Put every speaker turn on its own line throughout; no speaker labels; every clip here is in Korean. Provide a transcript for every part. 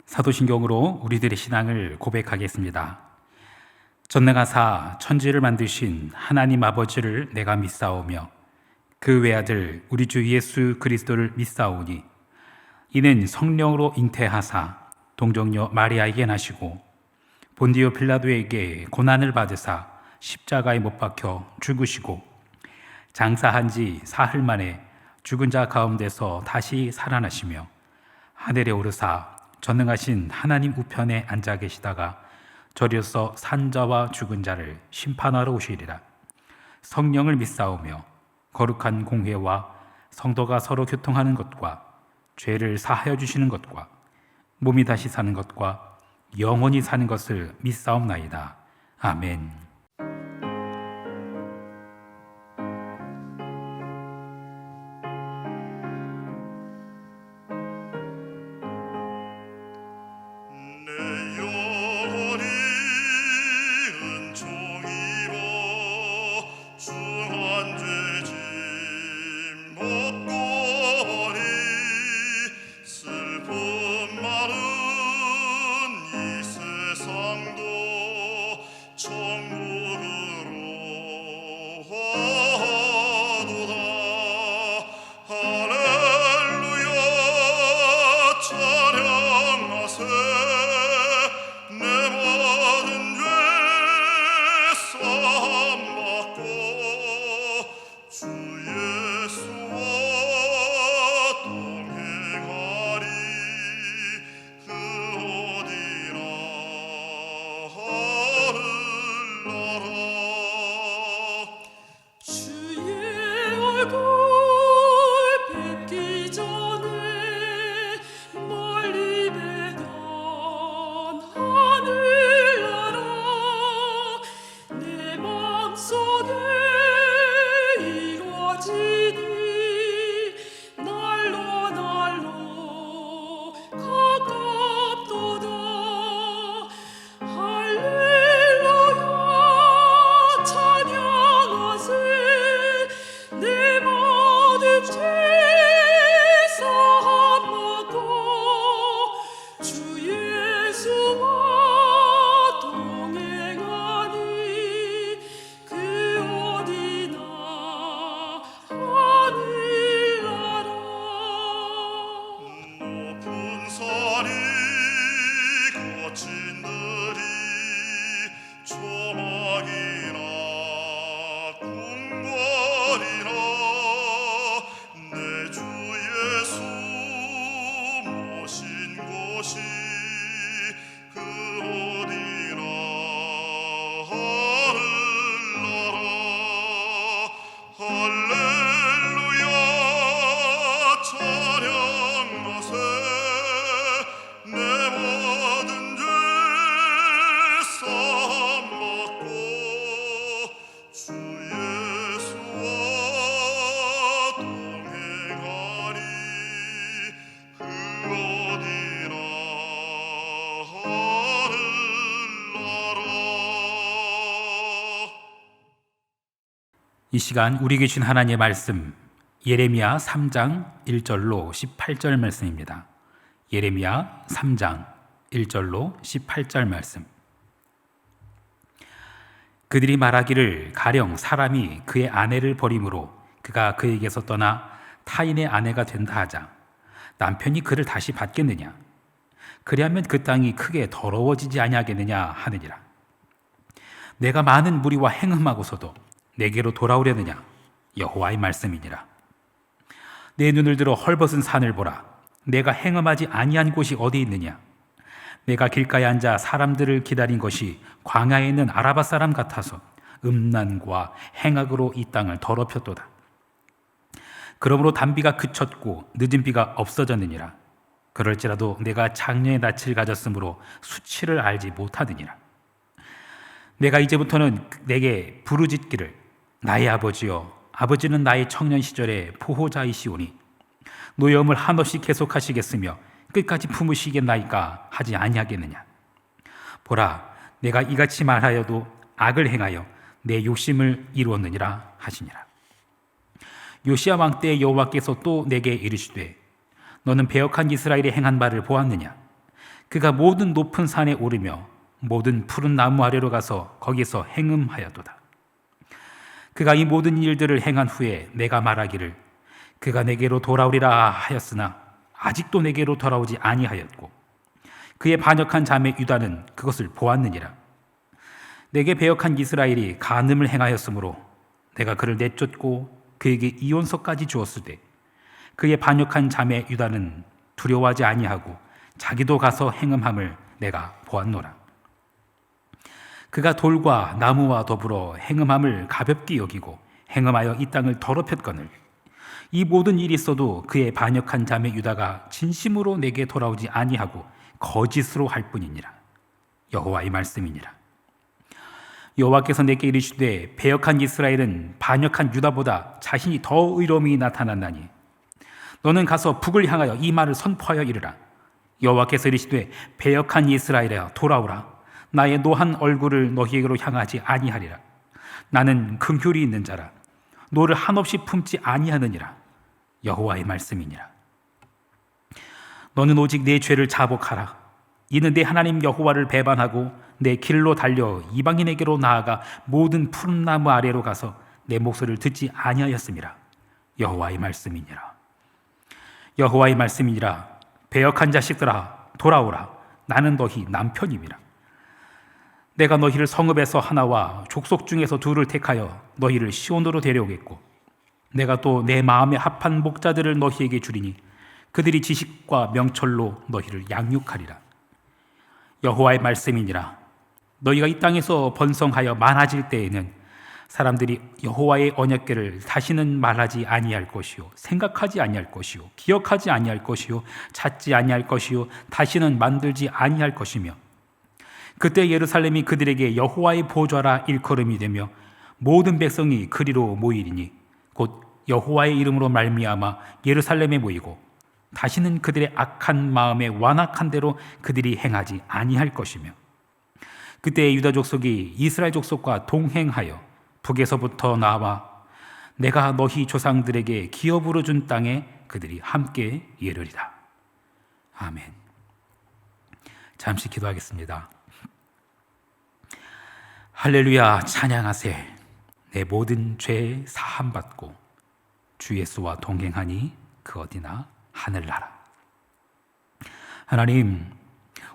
사도신경으로 우리들의 신앙을 고백하겠습니다. 전능하사 천지를 만드신 하나님 아버지를 내가 믿사오며 그 외아들 우리 주 예수 그리스도를 믿사오니 이는 성령으로 잉태하사 동정녀 마리아에게 나시고 본디오 빌라도에게 고난을 받으사 십자가에 못 박혀 죽으시고 장사한 지 사흘 만에 죽은 자 가운데서 다시 살아나시며 하늘에 오르사 전능하신 하나님 우편에 앉아 계시다가 저리서 산자와 죽은 자를 심판하러 오시리라. 성령을 믿사오며 거룩한 공회와 성도가 서로 교통하는 것과 죄를 사하여 주시는 것과 몸이 다시 사는 것과 영원히 사는 것을 믿사옵나이다. 아멘. 이 시간 우리에게 주신 하나님의 말씀 예레미야 3장 1절로 18절 말씀입니다. 예레미야 3장 1절로 18절 말씀. 그들이 말하기를 가령 사람이 그의 아내를 버림으로 그가 그에게서 떠나 타인의 아내가 된다 하자 남편이 그를 다시 받겠느냐? 그리하면 그 땅이 크게 더러워지지 아니하겠느냐 하느니라. 내가 많은 무리와 행음하고서도 내게로 돌아오려느냐? 여호와의 말씀이니라. 내 눈을 들어 헐벗은 산을 보라. 내가 행음하지 아니한 곳이 어디 있느냐? 내가 길가에 앉아 사람들을 기다린 것이 광야에 있는 아라바 사람 같아서 음란과 행악으로 이 땅을 더럽혔도다. 그러므로 단비가 그쳤고 늦은 비가 없어졌느니라. 그럴지라도 내가 장래의 낯을 가졌으므로 수치를 알지 못하느니라. 내가 이제부터는 내게 부르짖기를 나의 아버지여, 아버지는 나의 청년 시절의 보호자이시오니 노여움을 한없이 계속하시겠으며 끝까지 품으시겠나이까 하지 아니하겠느냐. 보라, 내가 이같이 말하여도 악을 행하여 내 욕심을 이루었느니라 하시니라. 요시야 왕 때 여호와께서 또 내게 이르시되 너는 배역한 이스라엘이 행한 바를 보았느냐? 그가 모든 높은 산에 오르며 모든 푸른 나무 아래로 가서 거기서 행음하였도다. 그가 이 모든 일들을 행한 후에 내가 말하기를 그가 내게로 돌아오리라 하였으나 아직도 내게로 돌아오지 아니하였고 그의 반역한 자매 유다는 그것을 보았느니라. 내게 배역한 이스라엘이 간음을 행하였으므로 내가 그를 내쫓고 그에게 이혼서까지 주었을 때 그의 반역한 자매 유다는 두려워하지 아니하고 자기도 가서 행음함을 내가 보았노라. 그가 돌과 나무와 더불어 행음함을 가볍게 여기고 행음하여 이 땅을 더럽혔거늘 이 모든 일이 있어도 그의 반역한 자매 유다가 진심으로 내게 돌아오지 아니하고 거짓으로 할 뿐이니라. 여호와의 말씀이니라. 여호와께서 내게 이르시되 배역한 이스라엘은 반역한 유다보다 자신이 더 의로움이 나타났나니 너는 가서 북을 향하여 이 말을 선포하여 이르라. 여호와께서 이르시되 배역한 이스라엘아 돌아오라. 나의 노한 얼굴을 너희에게로 향하지 아니하리라. 나는 긍휼이 있는 자라. 너를 한없이 품지 아니하느니라. 여호와의 말씀이니라. 너는 오직 내 죄를 자복하라. 이는 내 하나님 여호와를 배반하고 내 길로 달려 이방인에게로 나아가 모든 푸른 나무 아래로 가서 내 목소리를 듣지 아니하였음이라. 여호와의 말씀이니라. 여호와의 말씀이니라. 배역한 자식들아 돌아오라. 나는 너희 남편임이라. 내가 너희를 성읍에서 하나와 족속 중에서 둘을 택하여 너희를 시온으로 데려오겠고 내가 또 내 마음에 합한 목자들을 너희에게 주리니 그들이 지식과 명철로 너희를 양육하리라. 여호와의 말씀이니라. 너희가 이 땅에서 번성하여 많아질 때에는 사람들이 여호와의 언약궤를 다시는 말하지 아니할 것이요 생각하지 아니할 것이요 기억하지 아니할 것이요 찾지 아니할 것이요 다시는 만들지 아니할 것이며 그때 예루살렘이 그들에게 여호와의 보좌라 일컬음이 되며 모든 백성이 그리로 모이리니 곧 여호와의 이름으로 말미암아 예루살렘에 모이고 다시는 그들의 악한 마음에 완악한 대로 그들이 행하지 아니할 것이며 그때 유다 족속이 이스라엘 족속과 동행하여 북에서부터 나와 내가 너희 조상들에게 기업으로 준 땅에 그들이 함께 이르리라. 아멘. 잠시 기도하겠습니다. 할렐루야 찬양하세. 내 모든 죄 사함받고 주 예수와 동행하니 그 어디나 하늘나라. 하나님,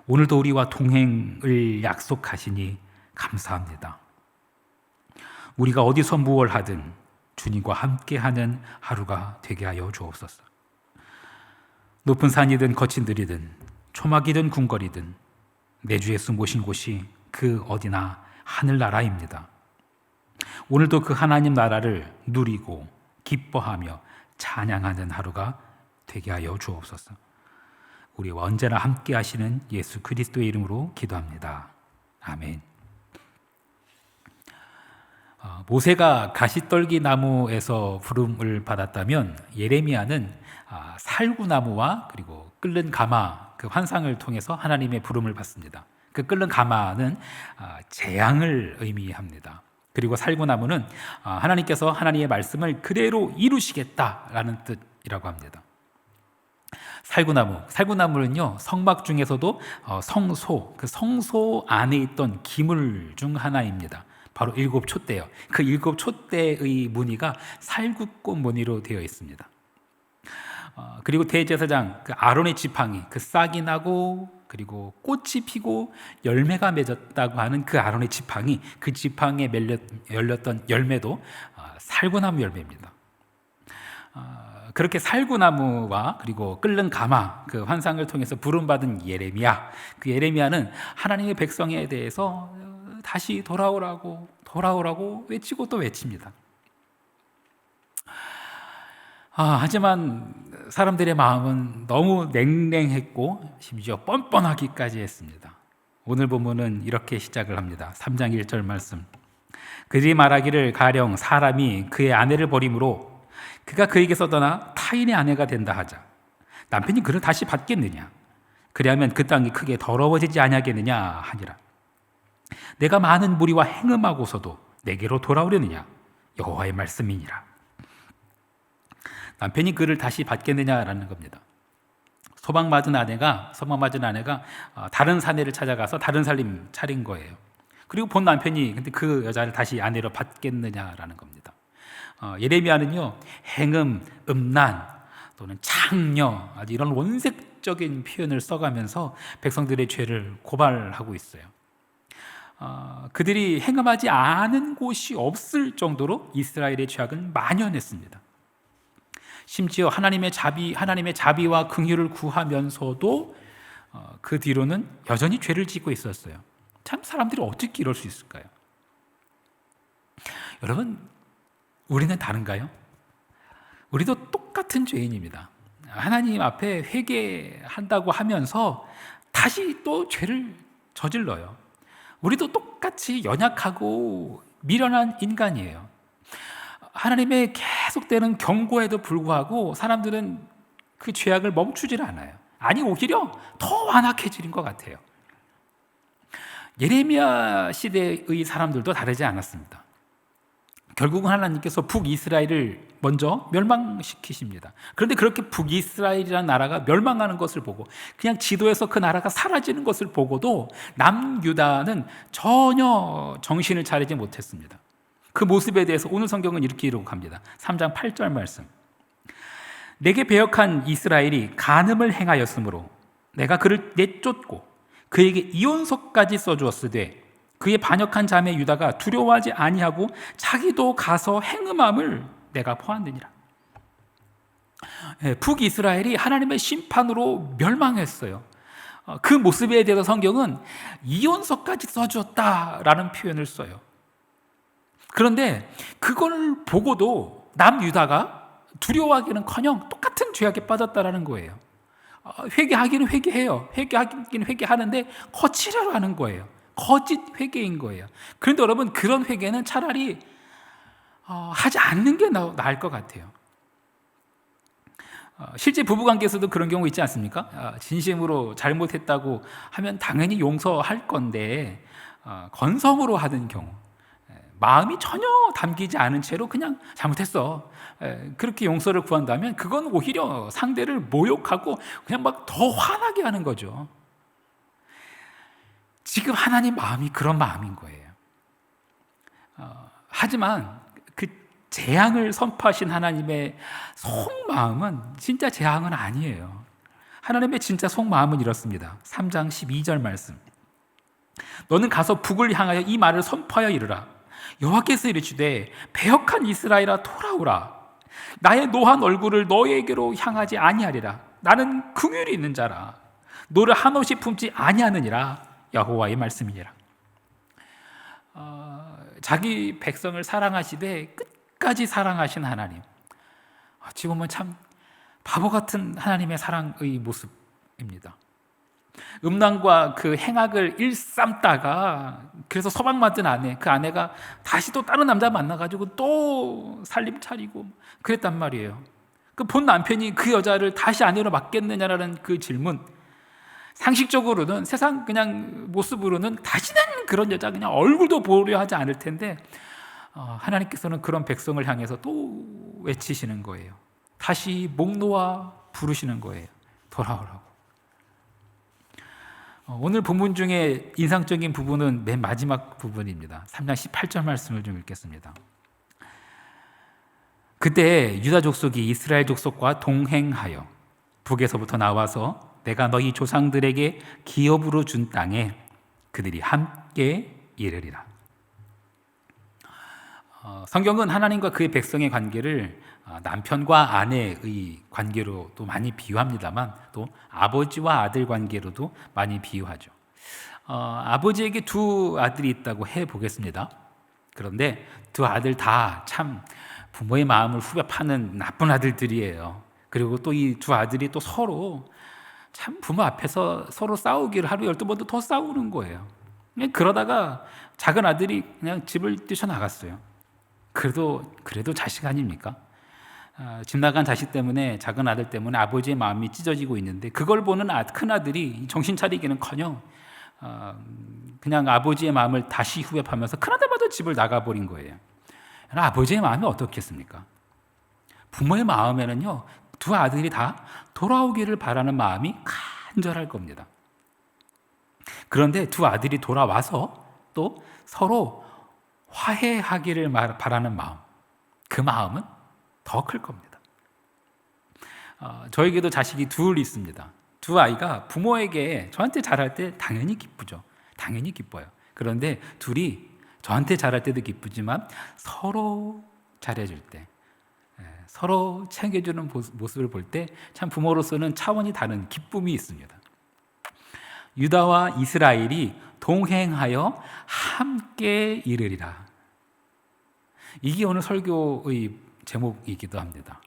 오늘도 우리와 동행을 약속하시니 감사합니다. 우리가 어디서 무엇을 하든 주님과 함께하는 하루가 되게 하여 주옵소서. 높은 산이든 거친 들이든 초막이든 궁궐이든 내 주 예수 모신 곳이 그 어디나 하늘나라입니다. 오늘도 그 하나님 나라를 누리고 기뻐하며 찬양하는 하루가 되게 하여 주옵소서. 우리와 언제나 함께 하시는 예수 그리스도의 이름으로 기도합니다. 아멘. 모세가 가시떨기 나무에서 부름을 받았다면 예레미야는 살구나무와 그리고 끓는 가마 그 환상을 통해서 하나님의 부름을 받습니다. 그 끓는 가마는 재앙을 의미합니다. 그리고 살구나무는 하나님께서 하나님의 말씀을 그대로 이루시겠다라는 뜻이라고 합니다. 살구나무는요 성막 중에서도 성소, 그 성소 안에 있던 기물 중 하나입니다. 바로 일곱 촛대요. 그 일곱 촛대의 무늬가 살구꽃 무늬로 되어 있습니다. 그리고 대제사장 그 아론의 지팡이, 그 싹이 나고 그리고 꽃이 피고 열매가 맺었다고 하는 그 아론의 지팡이, 그 지팡이에 열렸던 열매도 살구나무 열매입니다. 그렇게 살구나무와 그리고 끓는 가마 그 환상을 통해서 부름받은 예레미야, 그 예레미야는 하나님의 백성에 대해서 다시 돌아오라고 외치고 또 외칩니다. 하지만 사람들의 마음은 너무 냉랭했고 심지어 뻔뻔하기까지 했습니다. 오늘 본문은 이렇게 시작을 합니다. 3장 1절 말씀. 그들이 말하기를 가령 사람이 그의 아내를 버림으로 그가 그에게서 떠나 타인의 아내가 된다 하자. 남편이 그를 다시 받겠느냐? 그리하면 그 땅이 크게 더러워지지 아니하겠느냐 하니라. 내가 많은 무리와 행음하고서도 내게로 돌아오려느냐? 여호와의 말씀이니라. 남편이 그를 다시 받겠느냐라는 겁니다. 소방맞은 아내가 다른 사내를 찾아가서 다른 살림 차린 거예요. 그리고 본 남편이 근데 그 여자를 다시 아내로 받겠느냐라는 겁니다. 예레미야는요, 행음, 음란 또는 창녀, 아주 이런 원색적인 표현을 써가면서 백성들의 죄를 고발하고 있어요. 그들이 행음하지 않은 곳이 없을 정도로 이스라엘의 죄악은 만연했습니다. 심지어 하나님의 자비와 긍휼을 구하면서도 그 뒤로는 여전히 죄를 짓고 있었어요. 참 사람들이 어떻게 이럴 수 있을까요? 여러분, 우리는 다른가요? 우리도 똑같은 죄인입니다. 하나님 앞에 회개한다고 하면서 다시 또 죄를 저질러요. 우리도 똑같이 연약하고 미련한 인간이에요. 하나님의 계속되는 경고에도 불구하고 사람들은 그 죄악을 멈추질 않아요. 아니, 오히려 더 완악해지는 것 같아요. 예레미야 시대의 사람들도 다르지 않았습니다. 결국은 하나님께서 북이스라엘을 먼저 멸망시키십니다. 그런데 그렇게 북이스라엘이라는 나라가 멸망하는 것을 보고 그냥 지도에서 그 나라가 사라지는 것을 보고도 남유다는 전혀 정신을 차리지 못했습니다. 그 모습에 대해서 오늘 성경은 이렇게 기록합니다. 3장 8절 말씀. 내게 배역한 이스라엘이 간음을 행하였으므로 내가 그를 내쫓고 그에게 이혼서까지 써주었으되 그의 반역한 자매 유다가 두려워하지 아니하고 자기도 가서 행음함을 내가 보았느니라. 북이스라엘이 하나님의 심판으로 멸망했어요. 그 모습에 대해서 성경은 이혼서까지 써주었다라는 표현을 써요. 그런데 그걸 보고도 남유다가 두려워하기는커녕 똑같은 죄악에 빠졌다라는 거예요. 회개하기는 회개해요. 회개하기는 회개하는데 거칠어 하는 거예요. 거짓 회개인 거예요. 그런데 여러분, 그런 회개는 차라리 하지 않는 게 나을 것 같아요. 실제 부부관계에서도 그런 경우 있지 않습니까? 진심으로 잘못했다고 하면 당연히 용서할 건데 건성으로 하는 경우, 마음이 전혀 담기지 않은 채로 그냥 잘못했어, 그렇게 용서를 구한다면 그건 오히려 상대를 모욕하고 그냥 막 더 화나게 하는 거죠. 지금 하나님 마음이 그런 마음인 거예요. 하지만 그 재앙을 선포하신 하나님의 속마음은 진짜 재앙은 아니에요. 하나님의 진짜 속마음은 이렇습니다. 3장 12절 말씀. 너는 가서 북을 향하여 이 말을 선포하여 이르라. 여호와께서 이르시되 배역한 이스라엘아 돌아오라. 나의 노한 얼굴을 너에게로 향하지 아니하리라. 나는 긍휼이 있는 자라. 너를 한없이 품지 아니하느니라. 여호와의 말씀이니라. 자기 백성을 사랑하시되 끝까지 사랑하신 하나님. 어찌 보면 참 바보 같은 하나님의 사랑의 모습입니다. 음란과 그 행악을 일삼다가 그래서 소방맞은 아내, 그 아내가 다시 또 다른 남자 만나가지고 또 살림 차리고 그랬단 말이에요. 그 본 남편이 그 여자를 다시 아내로 맡겠느냐라는 그 질문, 상식적으로는 세상 그냥 모습으로는 다시는 그런 여자 그냥 얼굴도 보려 하지 않을 텐데 하나님께서는 그런 백성을 향해서 또 외치시는 거예요. 다시 목 놓아 부르시는 거예요. 돌아오라고. 오늘 본문 중에 인상적인 부분은 맨 마지막 부분입니다. 3장 18절 말씀을 좀 읽겠습니다. 그때 유다 족속이 이스라엘 족속과 동행하여 북에서부터 나와서 내가 너희 조상들에게 기업으로 준 땅에 그들이 함께 이르리라. 성경은 하나님과 그의 백성의 관계를 남편과 아내의 관계로도 많이 비유합니다만 또 아버지와 아들 관계로도 많이 비유하죠. 아버지에게 두 아들이 있다고 해보겠습니다. 그런데 두 아들 다 참 부모의 마음을 후벼 파는 나쁜 아들들이에요. 그리고 또 이 두 아들이 또 서로 참 부모 앞에서 서로 싸우기를 하루 12번도 더 싸우는 거예요. 그러다가 작은 아들이 그냥 집을 뛰쳐나갔어요. 그래도 자식 아닙니까? 집 나간 자식 때문에, 작은 아들 때문에 아버지의 마음이 찢어지고 있는데 그걸 보는 큰 아들이 정신 차리기는커녕 그냥 아버지의 마음을 다시 후벼파면서 큰 아들마저 집을 나가버린 거예요. 아버지의 마음이 어떻겠습니까? 부모의 마음에는요, 두 아들이 다 돌아오기를 바라는 마음이 간절할 겁니다. 그런데 두 아들이 돌아와서 또 서로 화해하기를 바라는 마음, 그 마음은 더 클 겁니다. 저에게도 자식이 둘 있습니다. 두 아이가 부모에게 저한테 잘할 때 당연히 기쁘죠. 당연히 기뻐요. 그런데 둘이 저한테 잘할 때도 기쁘지만 서로 잘해줄 때, 서로 챙겨주는 모습을 볼 때 참 부모로서는 차원이 다른 기쁨이 있습니다. 유다와 이스라엘이 동행하여 함께 이르리라. 이게 오늘 설교의 제목이기도 합니다.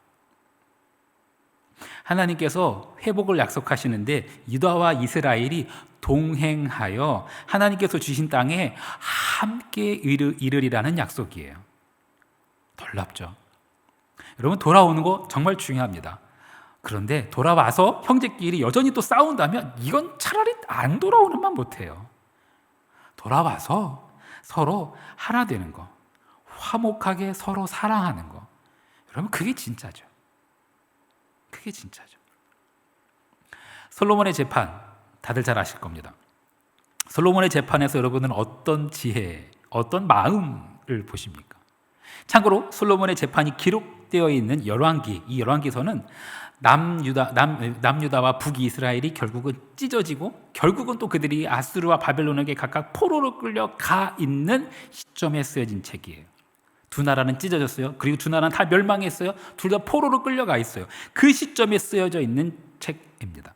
하나님께서 회복을 약속하시는데 유다와 이스라엘이 동행하여 하나님께서 주신 땅에 함께 이르리라는 약속이에요. 놀랍죠? 여러분, 돌아오는 거 정말 중요합니다. 그런데 돌아와서 형제끼리 여전히 또 싸운다면 이건 차라리 안 돌아오는 만 못해요. 돌아와서 서로 하나 되는 거, 화목하게 서로 사랑하는 거, 여러분, 그게 진짜죠. 그게 진짜죠. 솔로몬의 재판, 다들 잘 아실 겁니다. 솔로몬의 재판에서 여러분은 어떤 지혜, 어떤 마음을 보십니까? 참고로 솔로몬의 재판이 기록되어 있는 열왕기, 이 열왕기서는 남유다와 북이스라엘이 결국은 찢어지고 결국은 또 그들이 아수르와 바벨론에게 각각 포로로 끌려가 있는 시점에 쓰여진 책이에요. 두 나라는 찢어졌어요. 그리고 두 나라는 다 멸망했어요. 둘 다 포로로 끌려가 있어요. 그 시점에 쓰여져 있는 책입니다.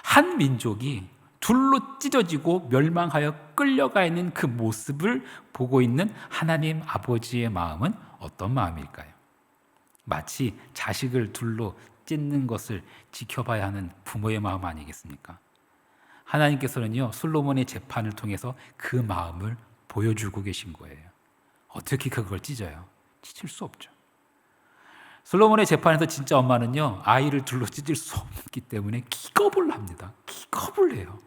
한 민족이 둘로 찢어지고 멸망하여 끌려가 있는 그 모습을 보고 있는 하나님 아버지의 마음은 어떤 마음일까요? 마치 자식을 둘로 찢는 것을 지켜봐야 하는 부모의 마음 아니겠습니까? 하나님께서는요, 솔로몬의 재판을 통해서 그 마음을 보여주고 계신 거예요. 어떻게 그걸 찢어요? 찢을 수 없죠. 솔로몬의 재판에서 진짜 엄마는요, 아이를 둘로 찢을 수 없기 때문에 기겁을 합니다. 기겁을 해요.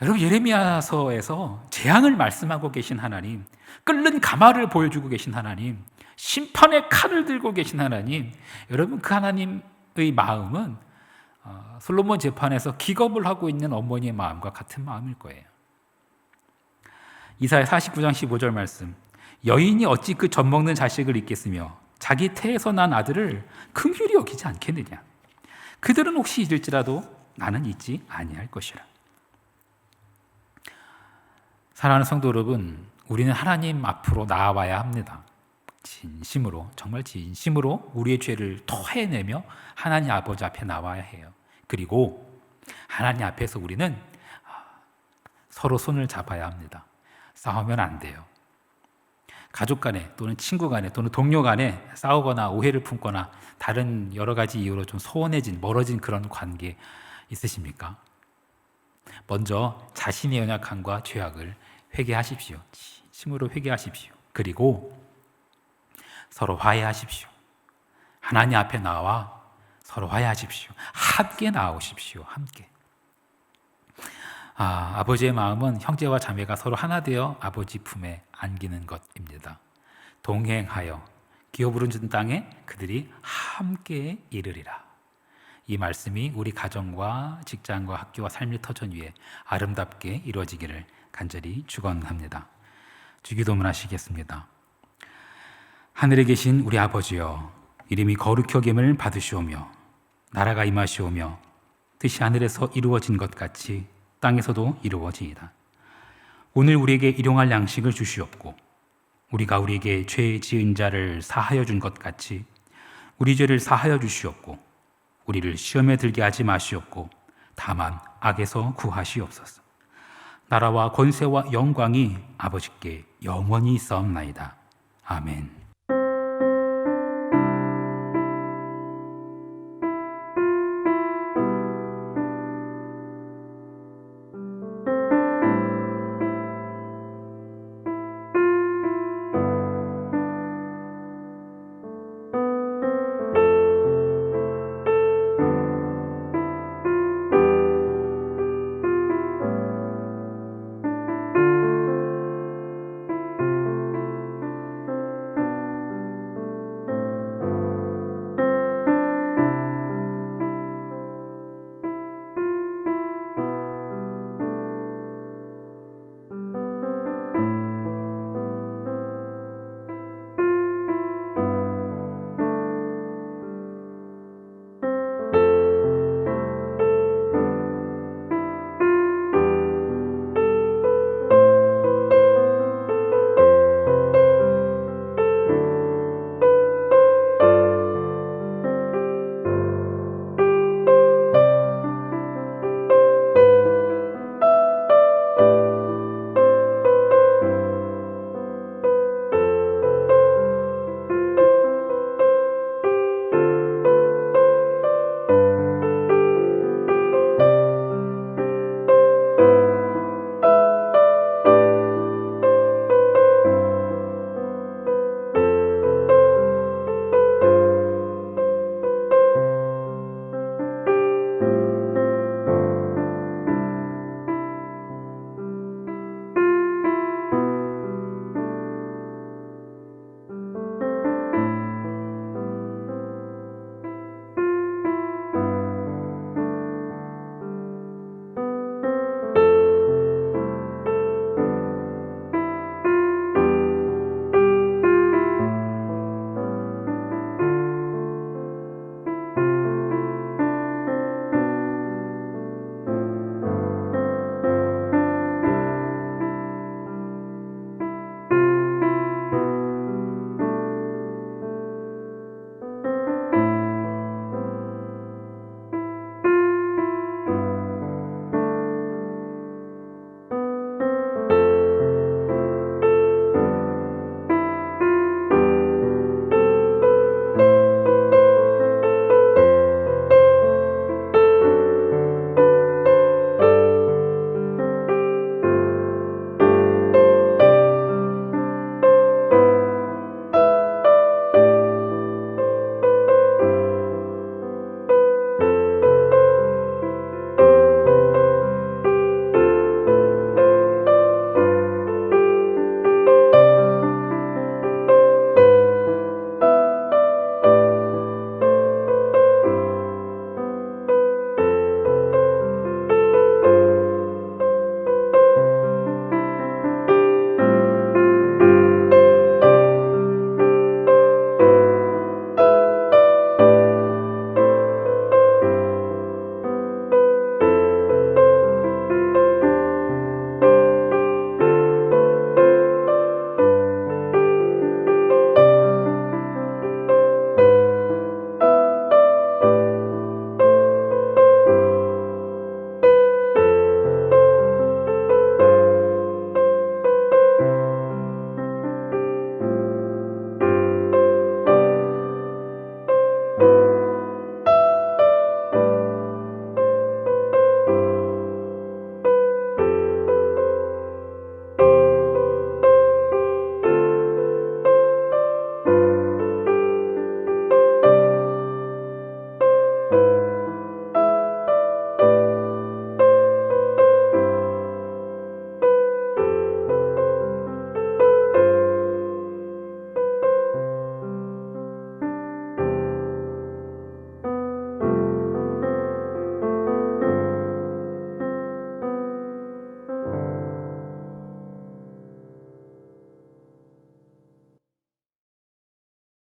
여러분, 예레미야서에서 재앙을 말씀하고 계신 하나님, 끓는 가마를 보여주고 계신 하나님, 심판의 칼을 들고 계신 하나님, 여러분, 그 하나님의 마음은 솔로몬 재판에서 기겁을 하고 있는 어머니의 마음과 같은 마음일 거예요. 이사야 49장 15절 말씀, 여인이 어찌 그 젖먹는 자식을 잊겠으며 자기 태에서 난 아들을 긍휼히 여기지 않겠느냐. 그들은 혹시 잊을지라도 나는 잊지 아니할 것이라. 사랑하는 성도 여러분, 우리는 하나님 앞으로 나아와야 합니다. 진심으로, 정말 진심으로 우리의 죄를 토해내며 하나님 아버지 앞에 나와야 해요. 그리고 하나님 앞에서 우리는 서로 손을 잡아야 합니다. 싸우면 안 돼요. 가족 간에 또는 친구 간에 또는 동료 간에 싸우거나 오해를 품거나 다른 여러 가지 이유로 좀 소원해진, 멀어진 그런 관계 있으십니까? 먼저 자신의 연약함과 죄악을 회개하십시오. 진심으로 회개하십시오. 그리고 서로 화해하십시오. 하나님 앞에 나와 서로 화해하십시오. 함께 나오십시오. 함께. 아버지의 마음은 형제와 자매가 서로 하나 되어 아버지 품에 안기는 것입니다. 동행하여 기어 부르짖는 땅에 그들이 함께 이르리라. 이 말씀이 우리 가정과 직장과 학교와 삶의 터전 위에 아름답게 이루어지기를 간절히 축원합니다. 주기도문 하시겠습니다. 하늘에 계신 우리 아버지여, 이름이 거룩히 여김을 받으시오며 나라가 임하시오며 뜻이 하늘에서 이루어진 것 같이 땅에서도 이루어지이다. 오늘 우리에게 일용할 양식을 주시옵고 우리가 우리에게 죄 지은 자를 사하여 준 것 같이 우리 죄를 사하여 주시옵고 우리를 시험에 들게 하지 마시옵고 다만 악에서 구하시옵소서. 나라와 권세와 영광이 아버지께 영원히 있사옵나이다. 아멘.